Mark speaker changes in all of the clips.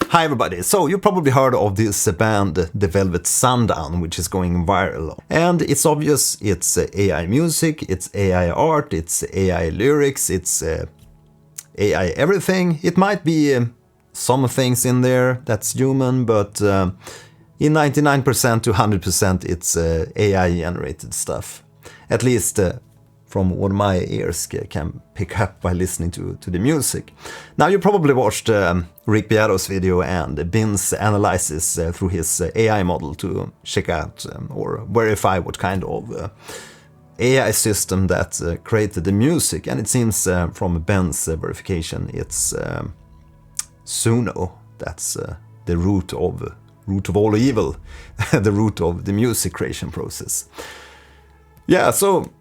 Speaker 1: Hi everybody, so you probably heard of this band, the Velvet Sundown, which is going viral. And it's obvious, it's AI music, it's AI art, it's AI lyrics, it's AI everything. It might be some things in there that's human, but in 99% to 100% it's AI generated stuff. At least from what my ears can pick up by listening to the music. Now you probably watched Rick Beato's video and Bin's analysis through his AI model to check out or verify what kind of AI system that created the music. And it seems from Ben's verification it's Suno. That's the root of all evil, the root of the music creation process. Yeah, so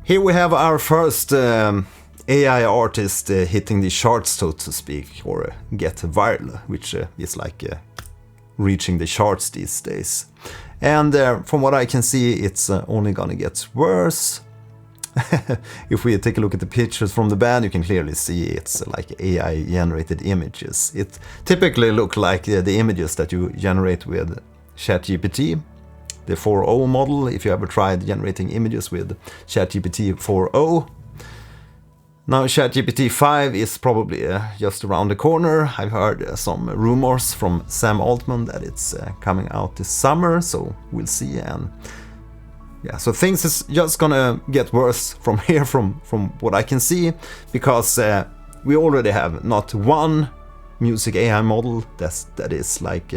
Speaker 1: here we have our first AI artist hitting the charts, so to speak, or get viral, which is like reaching the charts these days. And from what I can see, it's only gonna get worse. If we take a look at the pictures from the band, you can clearly see it's like AI generated images. It typically look like the images that you generate with ChatGPT. The 4.0 model, if you ever tried generating images with ChatGPT 4.0. Now ChatGPT 5 is probably just around the corner. I've heard some rumors from Sam Altman that it's coming out this summer, so we'll see. And yeah, so things is just gonna get worse from here, from what I can see, because we already have not one music AI model that is like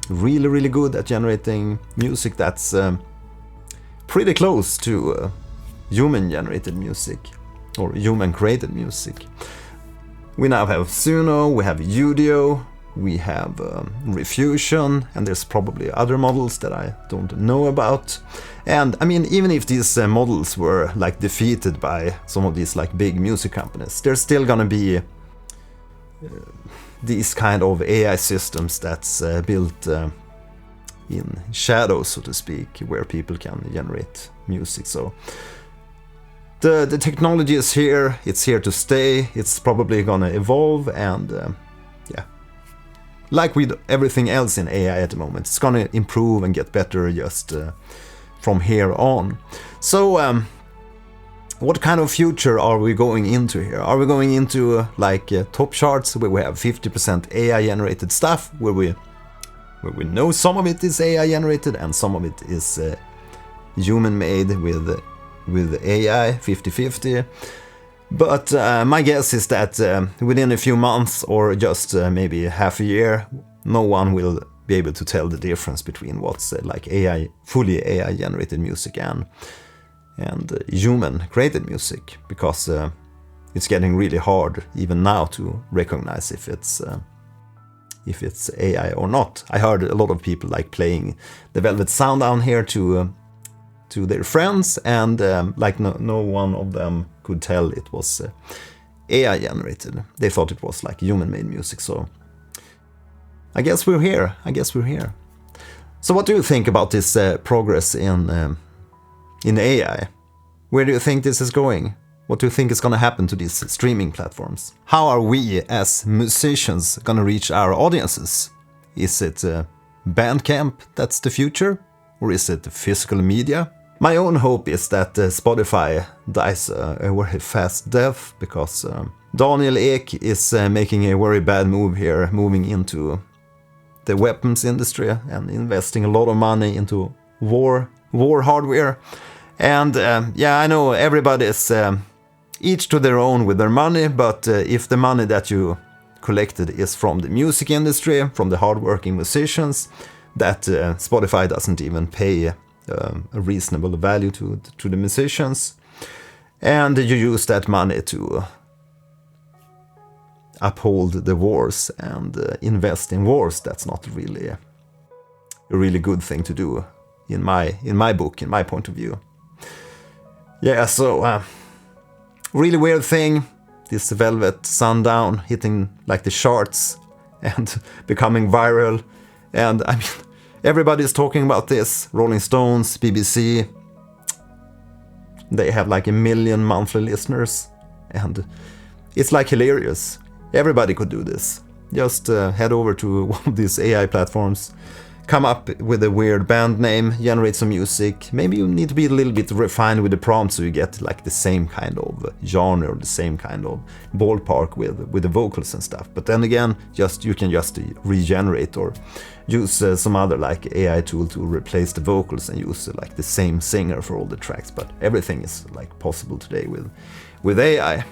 Speaker 1: really good at generating music that's pretty close to human generated music or human created music. We now have Suno, we have Udio, we have Refusion, and there's probably other models that I don't know about. And I mean, even if these models were like defeated by some of these like big music companies, there's still gonna be these kind of AI systems that's built in shadows, so to speak, where people can generate music. So the technology is here, it's here to stay, it's probably gonna evolve, and yeah, like with everything else in AI at the moment, it's gonna improve and get better just from here on. So what kind of future are we going into here? Are we going into like top charts where we have 50% AI generated stuff, where we know some of it is AI generated and some of it is human made with AI, 50-50? But my guess is that within a few months or just maybe half a year, no one will be able to tell the difference between what's like AI, fully AI generated music and human created music, because it's getting really hard even now to recognize if it's AI or not. I heard a lot of people like playing the Velvet Sundown here to their friends, and like no one of them could tell it was AI generated. They thought it was like human made music. So I guess we're here. So what do you think about this progress in AI? Where do you think this is going? What do you think is going to happen to these streaming platforms? How are we as musicians going to reach our audiences? Is it Bandcamp that's the future? Or is it physical media? My own hope is that Spotify dies a very fast death, because Daniel Ek is making a very bad move here, moving into the weapons industry and investing a lot of money into war hardware. And yeah, I know everybody's each to their own with their money, but if the money that you collected is from the music industry, from the hardworking musicians, that Spotify doesn't even pay a reasonable value to the musicians, and you use that money to uphold the wars and invest in wars, that's not really a really good thing to do in my book, in my point of view. Yeah, so really weird thing, this Velvet Sundown hitting like the charts and becoming viral. And I mean, everybody's talking about this. Rolling Stones, BBC, they have like 1 million monthly listeners, and it's like hilarious. Everybody could do this. just head over to one of these AI platforms, come up with a weird band name, generate some music. Maybe you need to be a little bit refined with the prompt so you get like the same kind of genre or the same kind of ballpark with the vocals and stuff. But then again, you can just regenerate or use some other like AI tool to replace the vocals and use like the same singer for all the tracks. But everything is like possible today with AI.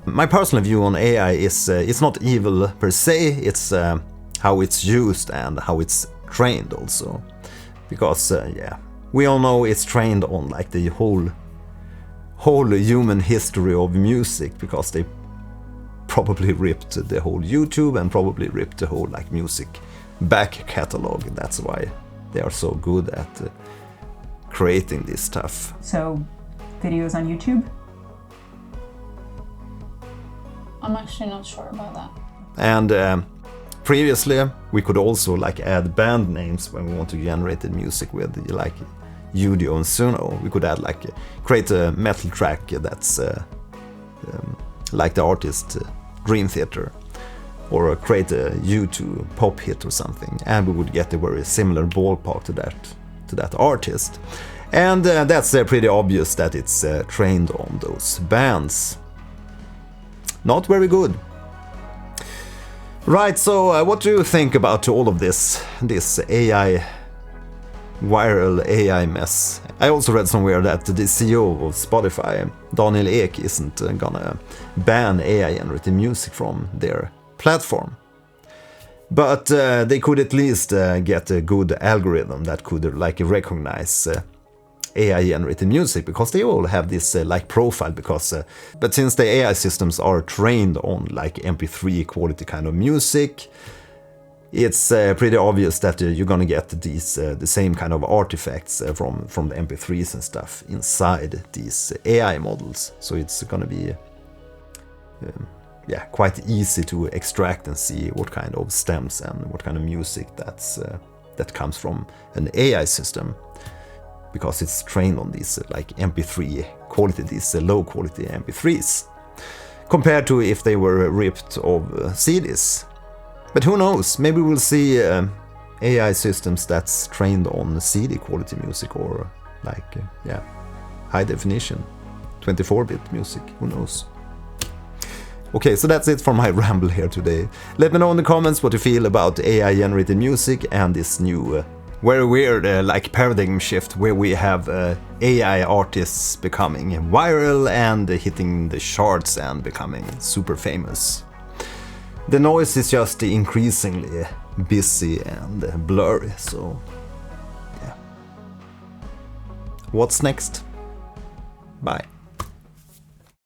Speaker 1: My personal view on AI is it's not evil per se, it's how it's used and how it's trained also, because we all know it's trained on like the whole human history of music, because they probably ripped the whole YouTube and probably ripped the whole like music back catalog. That's why they are so good at creating this stuff.
Speaker 2: So videos on YouTube?
Speaker 3: I'm actually not sure about that.
Speaker 1: And previously, we could also like add band names when we want to generate the music with like Udio and Suno. We could add like create a metal track that's like the artist Dream Theater, or create a U2 pop hit or something, and we would get a very similar ballpark to that artist. And that's pretty obvious that it's trained on those bands. Not very good. Right, so what do you think about all of this AI, viral AI mess? I also read somewhere that the CEO of Spotify, Daniel Ek, isn't gonna ban AI-generated music from their platform. But they could at least get a good algorithm that could like recognize AI-generated music, because they all have this like profile, but since the AI systems are trained on like MP3 quality kind of music, it's pretty obvious that you're gonna get these the same kind of artifacts from the MP3s and stuff inside these AI models. So it's gonna be quite easy to extract and see what kind of stems and what kind of music that comes from an AI system, because it's trained on these like MP3 quality, these low quality MP3s, compared to if they were ripped of CDs. But who knows, maybe we'll see AI systems that's trained on CD quality music, or like high definition 24-bit music, who knows. Okay, so that's it for my ramble here today. Let me know in the comments what you feel about AI generated music and this new very weird like paradigm shift where we have AI artists becoming viral and hitting the charts and becoming super famous. The noise is just increasingly busy and blurry, so yeah. What's next? Bye.